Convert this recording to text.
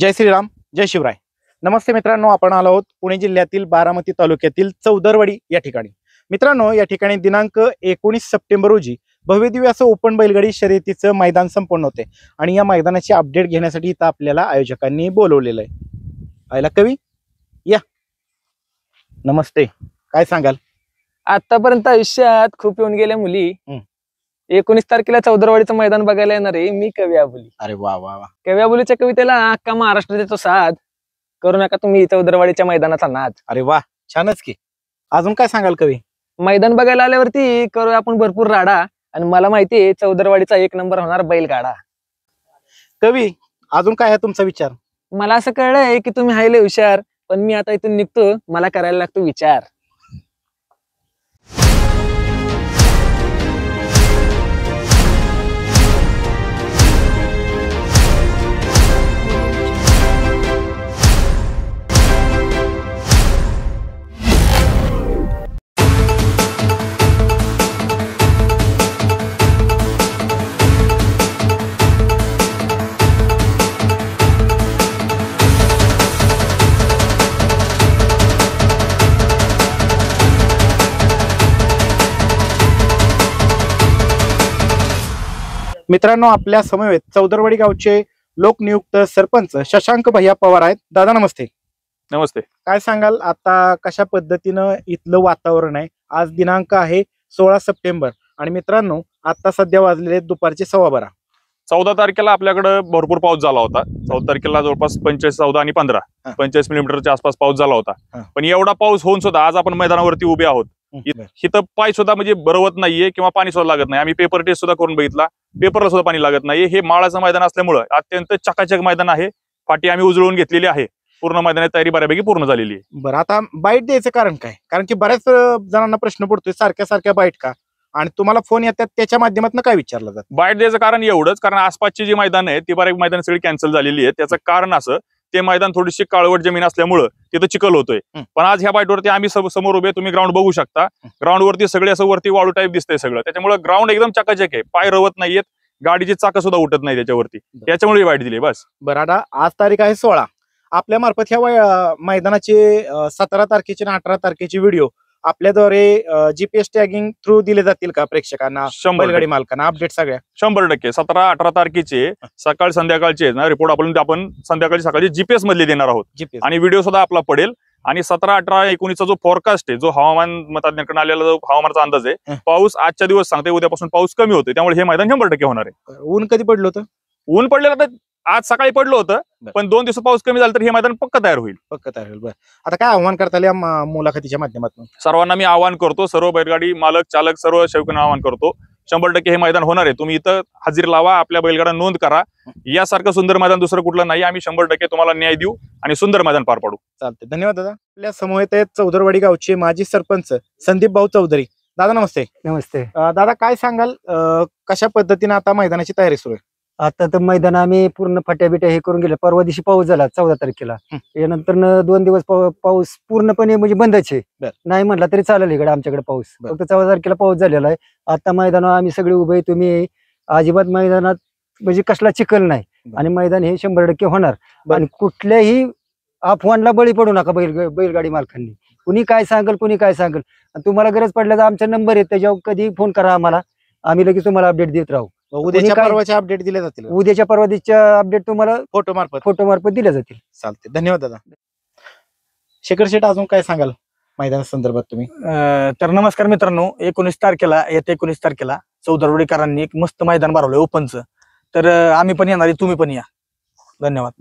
जय श्रीराम, जय शिवराय. नमस्ते मित्रांनो, आपण आलो आहोत पुणे जिल्ह्यातील बारामती तालुक्यातील चौदरवाडी या ठिकाणी. मित्रांनो, या ठिकाणी दिनांक 19 सप्टेंबर रोजी भव्यदिव्य असं ओपन बैलगाडी शर्यतीचं मैदान संपन्न होते आणि या मैदानाची अपडेट घेण्यासाठी इथं आपल्याला आयोजकांनी बोलवलेलं आहे. आयला कवी या, नमस्ते, काय सांगाल? आतापर्यंत आयुष्यात खूप येऊन गेल्या मुली. 19 तारखेला चौदरवाडीचं मैदान बघायला येणार आहे मी, कवी आबुली. अरे वा वा वा. कवी आबुलीच्या कवितेला अख्खा महाराष्ट्र देतो साथ. करू नका तुम्ही चौदरवाडीच्या मैदानाचा नाद. अरे वा, छानच की. अजून काय सांगाल कवी? मैदान बघायला आल्यावरती करू आपण भरपूर राडा, आणि मला माहितीये चौदरवाडीचा 1 नंबर होणार बैलगाडा. कवी, अजून काय आहे तुमचा विचार? मला असं कळलंय की तुम्ही हायले हुशार, पण मी आता इथून निघतो, मला करायला लागतो विचार. मित्रांनो, आपल्या समवेत चौदरवाडी गावचे लोकनियुक्त सरपंच शशांक भैया पवार आहेत. दादा नमस्ते. नमस्ते. काय सांगाल, आता कशा पद्धतीनं इथलं वातावरण आहे? आज दिनांक आहे 16 सप्टेंबर आणि मित्रांनो, आता सध्या वाजलेले दुपारचे 12:15. 14 तारखेला आपल्याकडे भरपूर पाऊस झाला होता. 14 तारखेला जवळपास 25, 14 आणि 15 45 मिलीमीटरच्या आसपास पाऊस झाला होता. पण एवढा पाऊस होऊन सुद्धा आज आपण मैदानावरती उभे आहोत. इथं पाय सुद्धा म्हणजे बरवत नाहीये किंवा पाणी सुद्धा लागत नाही. आम्ही पेपर टेस्ट सुद्धा करून बघितला, पेपरला सुद्धा पाणी लागत नाही. हे माळाचं मैदान असल्यामुळे अत्यंत चकाचक मैदान आहे. फाटी आम्ही उजळून घेतलेली आहे. पूर्ण मैदानाची तयारी बऱ्यापैकी पूर्ण झालेली आहे. बरं, आता बाईट द्यायचं कारण काय? कारण की बऱ्याच जणांना प्रश्न पडतोय सारख्या सारख्या बाईट का, आणि तुम्हाला फोन येतात त्याच्या माध्यमातून काय विचारलं जातं? बाईट द्यायचं कारण एवढंच, कारण आसपासची जी मैदान आहे ती बऱ्याच मैदान सगळी कॅन्सल झालेली आहे. त्याचं कारण असं, ते मैदान थोडीशी काळवट जमीन असल्यामुळं तिथं चिखल होतोय. पण आज ह्या बाईटवरती आम्ही समोर उभे, तुम्ही ग्राउंड बघू शकता. ग्राउंड वरती सगळे असं वरती वाळू टाईप दिसतंय सगळं. त्याच्यामुळे ग्राउंड एकदम चकाचक आहे, पाय रवत नाहीयेत, गाडीची चाकं सुद्धा उठत नाही त्याच्यावरती. त्याच्यामुळे बाईट दिली बस. बरं, आता आज तारीख आहे 16. आपल्या मार्फत ह्या मैदानाचे 17 तारखेचे आणि 18 तारखेचे व्हिडिओ आपल्याद्वारे GPS टॅगिंग थ्रू दिले जातील का प्रेक्षकांना, बैलगाडी मालकांना अपडेट सगळ्या? 100%. 17, 18 तारखेचे सकाळ संध्याकाळचे रिपोर्ट आपण संध्याकाळी सकाळी GPS मधले देणार आहोत आणि व्हिडिओ सुद्धा आपला पडेल. आणि 17, 18, 19चा जो फोरकास्ट आहे, जो हवामान तज्ञांकडून आलेला जो हवामानाचा अंदाज आहे, पाऊस आजच्या दिवस सांगते उद्यापासून पाऊस कमी होतोय. त्यामुळे हे मैदान 100% होणार आहे. ऊन कधी पडलं होतं? ऊन पडलेलं तर आज सकाळी पडलं होतं, पण 2 दिवस पाऊस कमी झाला तर हे मैदान पक्का तयार होईल. बरं, आता काय आव्हान करता या मुलाखतीच्या माध्यमातून? सर्वांना मी आवाहन करतो, सर्व बैलगाडी मालक चालक सर्व सेवकांना आवाहन करतो, 100% हे मैदान होणार आहे. तुम्ही इथं हजेरी लावा, आपल्या बैलगाडा नोंद करा. यासारखं सुंदर मैदान दुसरं कुठलं नाही. आम्ही 100% तुम्हाला न्याय देऊ आणि सुंदर मैदान पार पाडू. चालते, धन्यवाद दादा. आपल्या समवेत आहेत चौदरवाडी गावचे माजी सरपंच संदीप भाऊ चौधरी. दादा नमस्ते. नमस्ते. दादा, काय सांगाल, कशा पद्धतीने आता मैदानाची तयारी सुरू आहे? आता तर मैदान आम्ही पूर्ण फाट्या बिट्या हे करून गेलं. परवा दिवशी पाऊस झाला 14 तारखेला. यानंतर 2 दिवस पाऊस पूर्णपणे म्हणजे बंदच आहे. नाही म्हटला तरी चालेल इकडे आमच्याकडे पाऊस. फक्त 14 तारखेला पाऊस झालेला आहे. आता मैदानावर आम्ही सगळे उभे, तुम्ही अजिबात मैदानात म्हणजे कसला चिखल नाही आणि मैदान हे 100% होणार. आणि कुठल्याही अफवांना बळी पडू नका बैलगाडी मालकांनी. कुणी काय सांगल, कुणी काय सांगल. तुम्हाला गरज पडल्यास आमचा नंबर आहे, त्याच्यावर कधी फोन करा आम्हाला, आम्ही लगेच तुम्हाला अपडेट देत राहू. उद्याच्या परवाच्या अपडेट दिल्या जातील? उद्याच्या परवाच्या अपडेट तुम्हाला फोटो मार्फत दिल्या जातील. चालते, धन्यवाद दादा. शेखर शेठ, अजून काय सांगाल मैदाना संदर्भात तुम्ही? तर नमस्कार मित्रांनो, 19 तारखेला येत्या 19 तारखेला चौदरवाडीकरांनी एक मस्त मैदान भरवलंय ओपनचं. तर आम्ही पण येणार आहे, तुम्ही पण या. धन्यवाद.